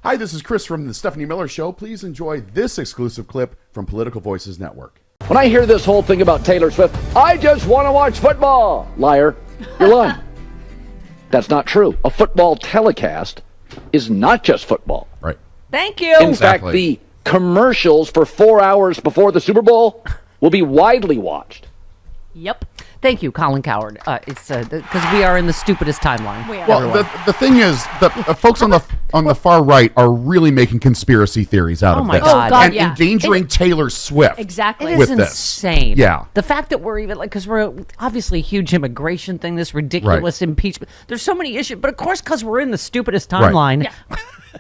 Hi, this is Chris from the Stephanie Miller Show. Please enjoy this exclusive clip from Political Voices Network. When I hear this whole thing about Taylor Swift, I just want to watch football. Liar. You're lying. That's not true. A football telecast is not just football. Right. Thank you. In fact, the commercials for 4 hours before the Super Bowl will be widely watched. Yep. Thank you, Colin Cowherd. It's because we are in the stupidest timeline. Well, the thing is, the folks on the far right are really making conspiracy theories out of this. Oh, God, and endangering Taylor Swift. Exactly. It is insane. Yeah. The fact that we're even because we're obviously a huge immigration thing, this ridiculous impeachment. There's so many issues, but of course, because we're in the stupidest timeline. Yeah.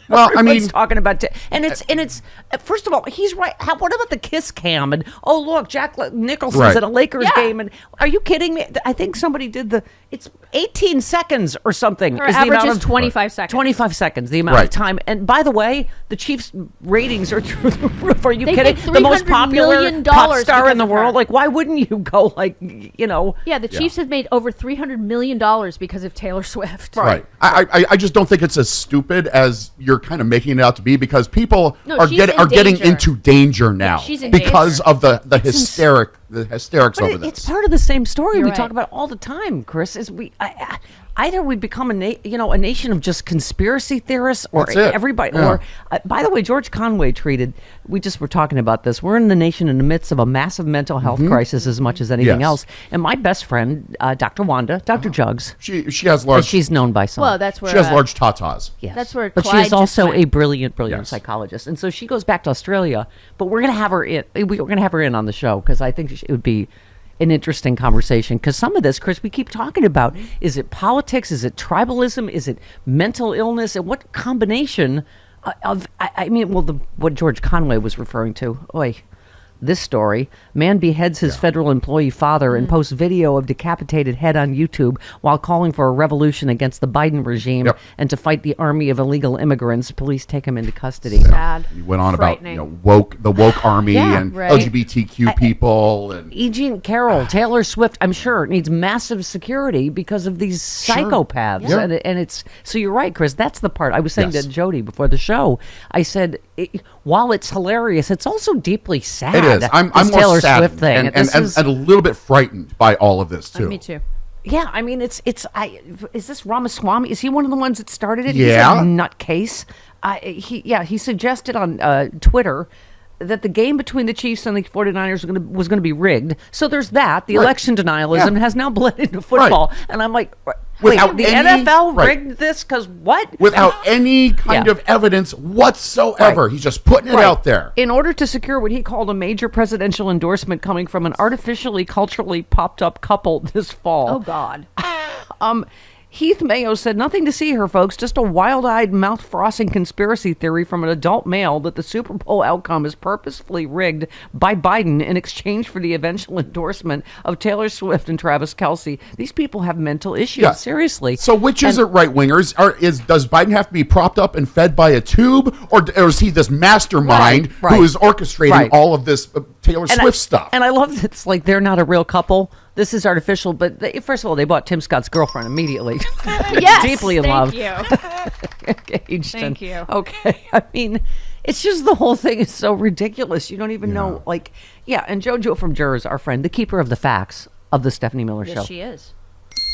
Well, I mean, talking about and it's first of all, he's right. What about the kiss cam and look, Jack Nicholson's at a Lakers game and are you kidding me? I think somebody did it's 18 seconds or something. Our average is 25 seconds. 25 seconds, the amount of time. And by the way, the Chiefs' ratings are through the roof. Are you kidding? The most popular pop star in the world. Like, why wouldn't you go Yeah, the Chiefs have made over $300 million because of Taylor Swift. Right. I just don't think it's as stupid as you're kind of making it out to be, because people are getting into danger now because of the hysterics over this. It's part of the same story we right. talk about all the time, Chris. Is either we become a nation of just conspiracy theorists, or everybody. Yeah. Or by the way, George Conway tweeted. We just were talking about this. We're in the nation in the midst of a massive mental health crisis as much as anything else. And my best friend, Dr. Wanda, Dr. Jugs, she has large. she's known by some. Well, that's where she has large tatas. Yes. That's where but she Clyde is also just went. a brilliant psychologist, and so she goes back to Australia. But we're going to have her in. We're going to have her in on the show because I think it would be an interesting conversation. Because some of this, Chris, we keep talking about: is it politics? Is it tribalism? Is it mental illness? And what combination of? What George Conway was referring to. This story: man beheads his federal employee father and posts video of decapitated head on YouTube while calling for a revolution against the Biden regime and to fight the army of illegal immigrants. Police take him into custody. Sad. He went on about the woke army and LGBTQ people and E. Jean Carroll, Taylor Swift. I'm sure needs massive security because of these psychopaths. Yeah. And it's so you're right, Chris. That's the part I was saying to Jody before the show. I said, while it's hilarious, it's also deeply sad. It is. I'm more Taylor saddened Swift thing. and a little bit frightened by all of this too. Me too. Yeah, I mean, is this Ramaswamy? Is he one of the ones that started it? Yeah. He's a nutcase. He suggested on Twitter that the game between the Chiefs and the 49ers was going to be rigged. So there's that. The election denialism has now bled into football. And I'm like, wait, the NFL rigged this because what? Without any kind of evidence whatsoever. He's just putting it out there. In order to secure what he called a major presidential endorsement coming from an artificially, culturally popped up couple this fall. Oh, God. Heath Mayo said, nothing to see here, folks. Just a wild-eyed, mouth-frothing conspiracy theory from an adult male that the Super Bowl outcome is purposefully rigged by Biden in exchange for the eventual endorsement of Taylor Swift and Travis Kelce. These people have mental issues, seriously. So which is it, right-wingers? Does Biden have to be propped up and fed by a tube? Or is he this mastermind who is orchestrating all of this Taylor Swift stuff? And I love that it's like they're not a real couple. This is artificial, but first of all, they bought Tim Scott's girlfriend immediately. Yes, deeply in love. Engaged. Thank you. Okay, I mean, it's just the whole thing is so ridiculous. You don't even know, and JoJo from Jurors, our friend, the keeper of the facts of the Stephanie Miller Show. Yes, she is.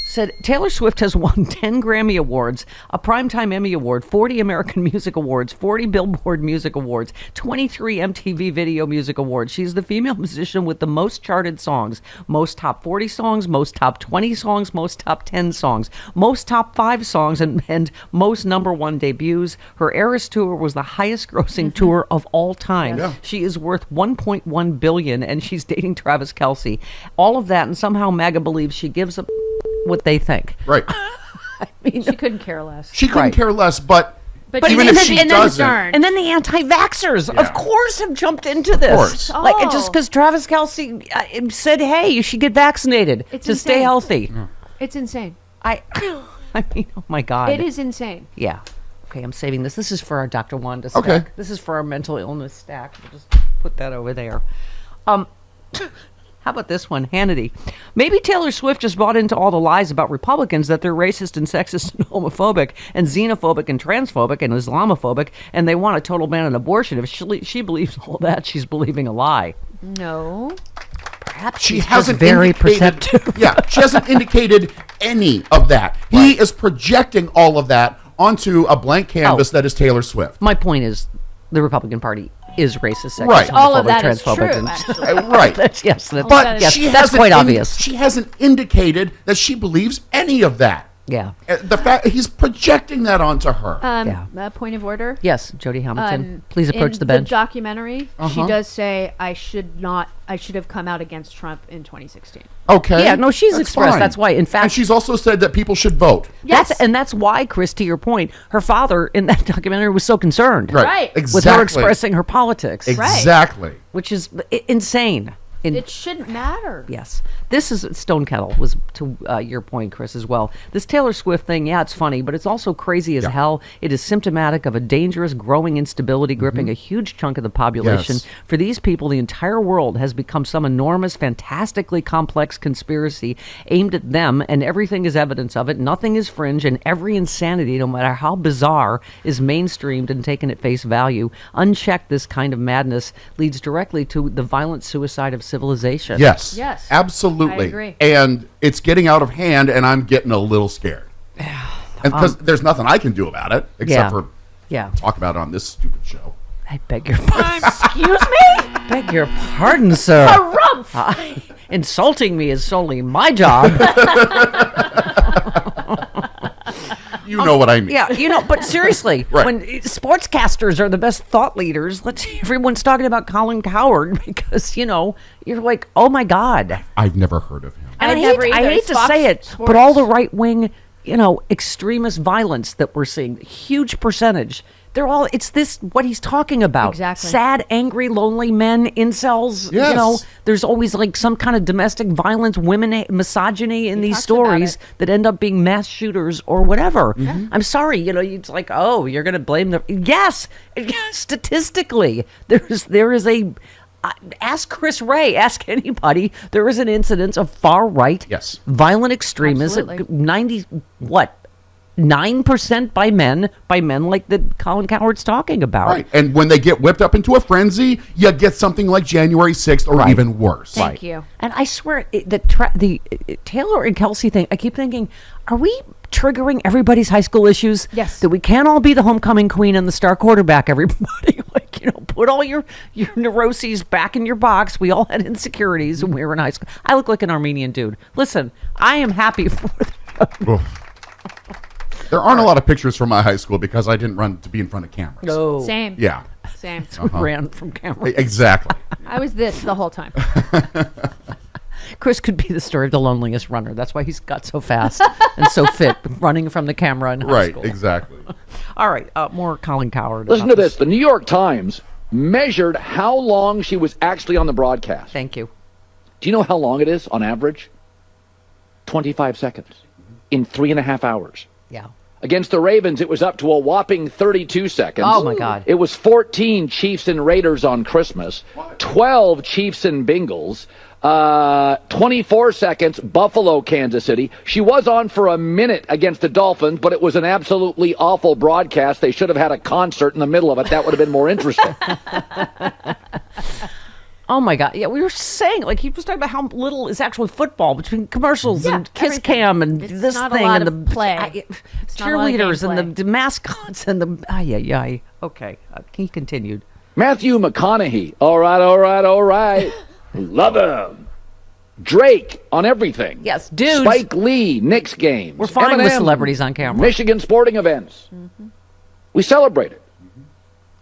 Said Taylor Swift has won 10 Grammy Awards, a Primetime Emmy Award, 40 American Music Awards, 40 Billboard Music Awards, 23 MTV Video Music Awards. She's the female musician with the most charted songs, most top 40 songs, most top 20 songs, most top 10 songs, most top 5 songs, and most #1 debuts. Her Eras Tour was the highest grossing tour of all time. Yeah. She is worth $1.1 billion, and she's dating Travis Kelce. All of that, and somehow MAGA believes she gives up what they think. Right. I mean, she couldn't care less. She couldn't care less, but even if she doesn't. And then the anti-vaxxers, of course, have jumped into this. Of course. Like, just because Travis Kelce said, hey, you should get vaccinated to stay healthy. Yeah. It's insane. I mean, oh my God. It is insane. Yeah. Okay, I'm saving this. This is for our Dr. Wanda stack. Okay. This is for our mental illness stack. We'll just put that over there. How about this one, Hannity? Maybe Taylor Swift just bought into all the lies about Republicans that they're racist and sexist and homophobic and xenophobic and transphobic and Islamophobic, and they want a total ban on abortion. If she believes all that, she's believing a lie. No. Perhaps she she's hasn't just very indicated, perceptive. Yeah, she hasn't indicated any of that. Right. He is projecting all of that onto a blank canvas that is Taylor Swift. My point is, the Republican Party is racist, sexist, right? All of that is transphobic, true. Right. That's quite obvious. She hasn't indicated that she believes any of that. Yeah. The fact he's projecting that onto her. Point of order. Yes, Jody Hamilton. Please approach the bench. In the documentary, she does say, I should have come out against Trump in 2016. Okay. Yeah, no, she's expressed. Fine. That's why, in fact. And she's also said that people should vote. Yes. That's why, Chris, to your point, her father in that documentary was so concerned. Right. Exactly. With her expressing her politics. Exactly. Which is insane. It shouldn't matter. Yes. This is Stone Kettle, was to your point, Chris, as well. This Taylor Swift thing, yeah, it's funny, but it's also crazy as hell. It is symptomatic of a dangerous, growing instability gripping a huge chunk of the population. Yes. For these people, the entire world has become some enormous, fantastically complex conspiracy aimed at them, and everything is evidence of it. Nothing is fringe, and every insanity, no matter how bizarre, is mainstreamed and taken at face value. Unchecked, this kind of madness leads directly to the violent suicide of civilization. Yes. Yes. Absolutely. I agree. And it's getting out of hand, and I'm getting a little scared. And because there's nothing I can do about it except for talk about it on this stupid show. I beg your pardon. Excuse me? Beg your pardon, sir. Harumph! Insulting me is solely my job. You know what I mean. Yeah, but seriously, Right. when sportscasters are the best thought leaders, everyone's talking about Colin Cowherd because, you're like, oh my God. I've never heard of him. And I never hate either. to Fox say it, Sports. but all the right wing, extremist violence that we're seeing, huge percentage. It's this, what he's talking about. Exactly. Sad, angry, lonely men, incels. Yes. There's always like some kind of domestic violence, women, misogyny in these talks about stories it. that end up being mass shooters or whatever. Mm-hmm. I'm sorry, it's like, oh, you're going to blame the, yes, statistically, there is a, ask Chris Ray, ask anybody, there is an incidence of far right, violent extremism, Absolutely. 9% by men like that Colin Cowherd's talking about. Right. And when they get whipped up into a frenzy, you get something like January 6th or even worse. Thank you. And I swear, the Taylor and Kelsey thing, I keep thinking, are we triggering everybody's high school issues? Yes. That we can't all be the homecoming queen and the star quarterback, everybody. Put all your neuroses back in your box. We all had insecurities when we were in high school. I look like an Armenian dude. Listen, I am happy for them. There aren't a lot of pictures from my high school because I didn't run to be in front of cameras. No. Same. Yeah. Same. Ran from camera. Exactly. I was this the whole time. Chris could be the story of the loneliest runner. That's why he's got so fast and so fit, running from the camera in high school. Right, exactly. All right, more Colin Cowherd. Listen to this. The New York Times measured how long she was actually on the broadcast. Thank you. Do you know how long it is on average? 25 seconds in 3.5 hours. Yeah. Against the Ravens, it was up to a whopping 32 seconds. Oh, my God. It was 14 Chiefs and Raiders on Christmas, 12 Chiefs and Bengals, 24 seconds, Buffalo, Kansas City. She was on for a minute against the Dolphins, but it was an absolutely awful broadcast. They should have had a concert in the middle of it. That would have been more interesting. Oh, my God. Yeah, we were saying, he was talking about how little is actual football between commercials and Kiss everything. Cam and It's this not a thing lot and of play. It's not a lot of cheerleaders gameplay. and the mascots and the... Okay, he continued. Matthew McConaughey. All right. Love him. Drake on everything. Yes, dudes. Spike Lee, Knicks games. We're fine with Eminem, celebrities on camera. Michigan sporting events. We celebrate it.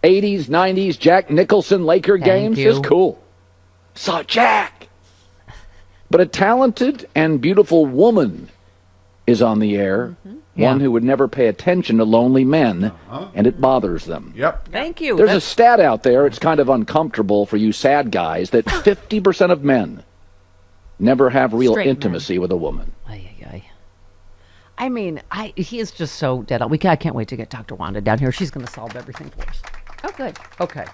80s, 90s, Jack Nicholson Laker games you. is cool. Saw Jack. But a talented and beautiful woman is on the air. One who would never pay attention to lonely men, and it bothers them. Yep. Thank you. There's a stat out there, it's kind of uncomfortable for you sad guys, that 50% of men never have real Straight men. intimacy with a woman. I mean, he is just so dead on. I can't wait to get Dr. Wanda down here. She's going to solve everything for us. Oh, good. Okay.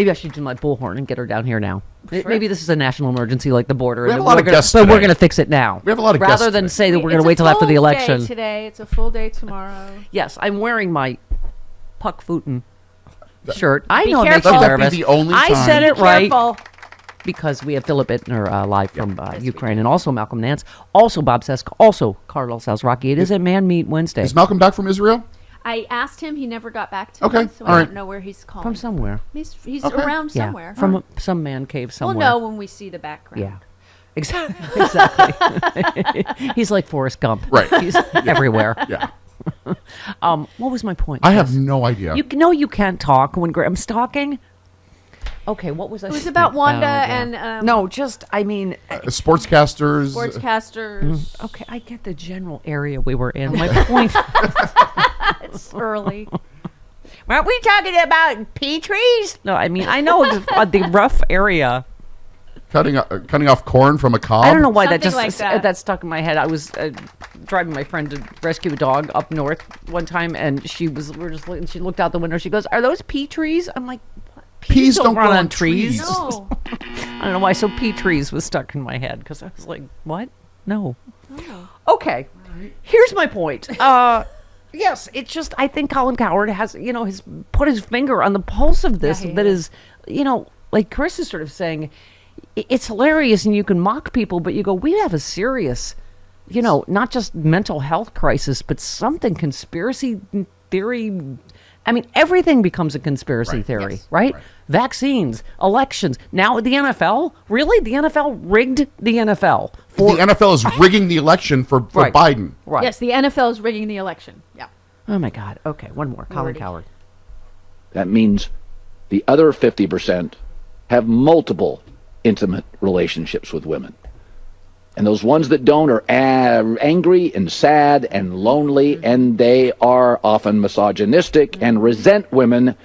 Maybe I should do my bullhorn and get her down here now. Sure. Maybe this is a national emergency like the border. We have a lot of guests today. But we're going to fix it now. We have a lot of guests rather than today. say that we're going to wait till after the election. Today, it's a full day tomorrow. Yes, I'm wearing my Puck Futin shirt. I Be know it makes careful. you Let that nervous. be the only I time. said it Be right. careful. Because we have Philip Bittner live from Ukraine, and also Malcolm Nance, also Bob Sesk, also Carlos Alzraki. It is a Man Meet Wednesday. Is Malcolm back from Israel? I asked him. He never got back to me, so all I right. don't know where he's calling. From somewhere. He's around somewhere. From some man cave somewhere. We'll know when we see the background. Yeah. Exactly. He's like Forrest Gump. Right. He's everywhere. Yeah. What was my point? I have no idea. You know you can't talk when Graham's talking. Okay, what was I? It was about Wanda and no, just I mean, Sportscasters. sportscasters. okay, I get the general area we were in. My point. It's early. Weren't we talking about pea trees? No, I mean I know it's the rough area. Cutting off corn from a cob. I don't know why that Something just like that. that stuck in my head. I was driving my friend to rescue a dog up north one time, and she looked out the window. She goes, "Are those pea trees?" I'm like, Peas don't grow grow on on trees. trees. No. I don't know why. So pea trees was stuck in my head because I was like, "What? No." Oh. Okay, here's my point. Yes, it's just I think Colin Cowherd has has put his finger on the pulse of this. Yeah, That is, like Chris is sort of saying, it's hilarious and you can mock people, but you go, we have a serious, not just mental health crisis, but something conspiracy theory. I mean, everything becomes a conspiracy theory, Yes. right? Vaccines, elections. Now the NFL, really? The NFL rigged the NFL. The NFL is rigging the election for Right. Biden. Right. Yes, the NFL is rigging the election. Yeah. Oh my God. Okay, one more. Colin Already. Cowherd. That means the other 50% have multiple intimate relationships with women. And those ones that don't are angry and sad and lonely, and they are often misogynistic and resent women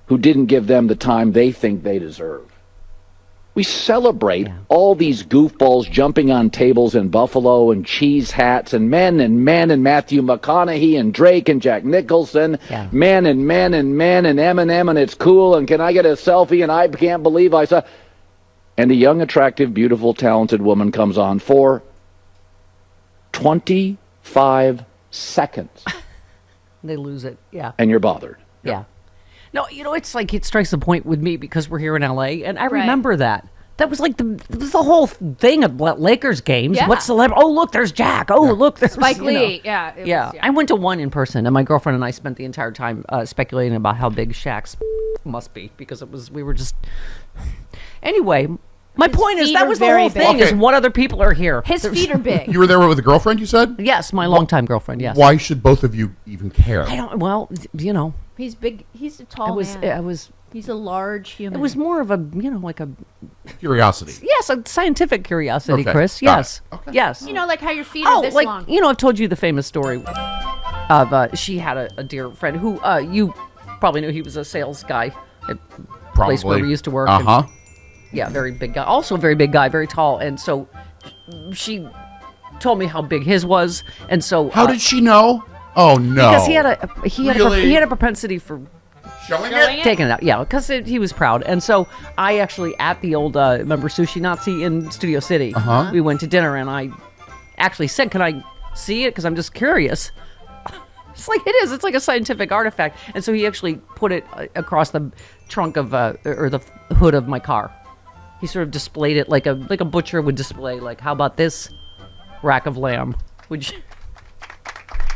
who didn't give them the time they think they deserve. We celebrate all these goofballs jumping on tables in Buffalo and cheese hats and men and Matthew McConaughey and Drake and Jack Nicholson, men and Eminem, and it's cool, and can I get a selfie, and I can't believe I saw... And a young, attractive, beautiful, talented woman comes on for 25 seconds. They lose it. Yeah. And you're bothered. Yeah. No, it's like it strikes a point with me because we're here in LA, and I remember that. That was like the whole thing of Lakers games. Yeah. What celebrity? Oh, look, there's Jack. Oh, look, there's Spike Lee. Yeah. it was- I went to one in person, and my girlfriend and I spent the entire time speculating about how big Shaq's must be because we were just. Anyway, my point is feet that are was the very whole big. thing. Is Okay. what other people are here. His feet are big. You were there with a girlfriend, you said? Yes, my longtime girlfriend. Yes. Why should both of you even care? I don't. Well, He's big. He's a tall man. He's a large human. It was more of a like a. Curiosity. Yes, a scientific curiosity, Okay, Chris. got Yes. it. Okay. Yes. like how your feet are this long. I've told you the famous story of she had a dear friend who you probably knew. He was a sales guy at a place where we used to work. Uh-huh. Yeah, very big guy. Also a very big guy, very tall. And so she told me how big his was. And so How did she know? Oh, no. because he had a propensity for Showing it? taking it out. Yeah, because he was proud. And so I actually, at the old, remember Sushi Nazi in Studio City, we went to dinner and I actually said, can I see it? Because I'm just curious. It's like it is. It's like a scientific artifact. And so he actually put it across the trunk of, or the hood of my car. He sort of displayed it like a butcher would display, like, how about this rack of lamb? Would you...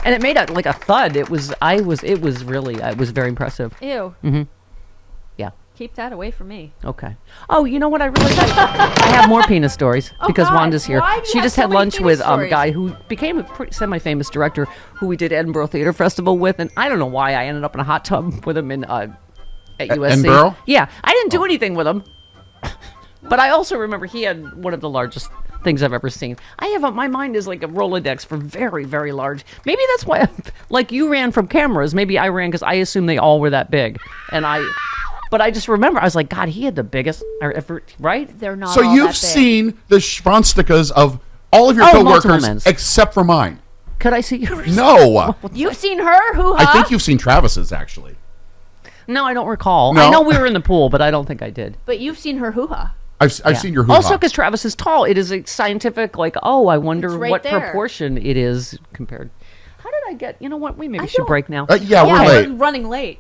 And it made a thud. It was very impressive. Ew. Yeah. Keep that away from me. Okay. Oh, you know what I really like? I have more penis stories because God. Wanda's here. Why do you She have just so had many lunch penis with a stories? guy who became a pretty semi-famous director who we did Edinburgh Theatre Festival with, and I don't know why I ended up in a hot tub with him at USC. Edinburgh? Yeah, I didn't do anything with him, but I also remember he had one of the largest things I've ever seen. My mind is like a Rolodex for very, very large. Maybe that's why, like you ran from cameras. Maybe I ran because I assumed they all were that big, But I just remember, I was like, God, he had the biggest, right? They're not. So all you've that big. seen the schwanstikas of all of your multiple coworkers men's. except for mine. Could I see yours? No. You've seen her? Who? I think you've seen Travis's, actually. No, I don't recall. No? I know we were in the pool, but I don't think I did. But you've seen her hoo-ha. I've seen your hoo-ha. Also, because Travis is tall, it is a scientific, like, I wonder It's right what there. proportion it is compared. How did I get, you know what, we maybe should break now. Yeah, we're late. We're running late.